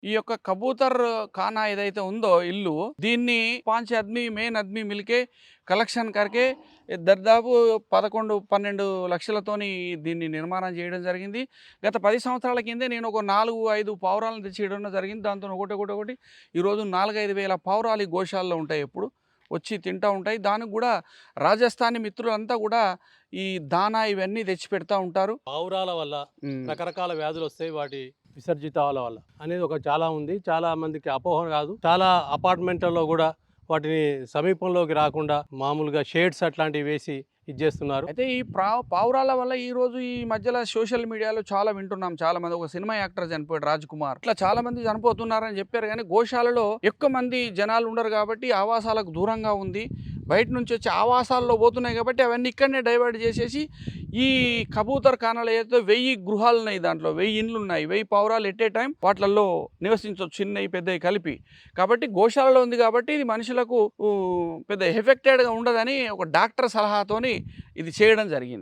ఈ యొక్క కబూతర్ ఖానా ఏదైతే ఉందో ఇల్లు, దీన్ని 5 आदमी మెయిన్ ఆద్మీ మిల్కే కలెక్షన్ కరికే దర్దాపు 11, 12 లక్షలతోని దీన్ని నిర్మాణం చేయడం జరిగింది. గత 10 సంవత్సరాల కిందే నేను ఒక 4, 5 పావురాలను తెచ్చి ఇయడం జరిగింది. దాంతోని ఒకటి ఈరోజు 4, 5 వేల పావురాలు ఈ గోశాలలో ఉంటాయి ఎప్పుడు. వచ్చి తింటా ఉంటాయి. దానికి గూడా రాజస్థానీ మిత్రులంతా గూడా ఈ దానా ఇవన్నీ తెచ్చి పెడతా ఉంటారు. పావురాల వల్ల హ్మ్. రకరకాల వ్యాధులొస్తాయి. వాటి విసర్జితాల వల్ల అనేది ఒక చాలా ఉంది. చాలా మందికి అపోహ కాదు. చాలా అపార్ట్మెంట్లలో గూడా వాటిని సమీపంలోకి రాకుండా మామూలుగా షేడ్స్ అట్లాంటివి వేసి ఇది చేస్తున్నారు. అయితే ఈ పావురాల వల్ల ఈరోజు ఈ మధ్యలో సోషల్ మీడియాలో చాలా వింటున్నాం. చాలామంది ఒక సినిమా యాక్టర్ చనిపోయాడు 'రాజ్ కుమార్'. ఇట్లా చాలామంది చనిపోతున్నారని చెప్పారు గానీ, గోశాలలో ఎక్కువ మంది జనాలు ఉండరు కాబట్టి ఆవాసాలకు దూరంగా ఉంది. బయట నుంచి వచ్చి ఆవాసాల్లో పోతున్నాయి కాబట్టి అవన్నీ ఇక్కడనే డైవర్ట్ చేసేసి ఈ కబూతర్ ఖానాలో ఏదైతే 1000 గృహాలున్నాయి, దాంట్లో 1000 ఇండ్లున్నాయి. 1000 పావురాలు ఎట్ ఏ టైం వాటిలలో నివసించవచ్చు, చిన్నవి పెద్దవి కలిపి. కాబట్టి గోశాలలో ఉంది కాబట్టి ఇది మనుషులకు పెద్ద ఎఫెక్టెడ్‌గా ఉండదని ఒక డాక్టర్ సలహాతోని ఇది చేయడం జరిగింది.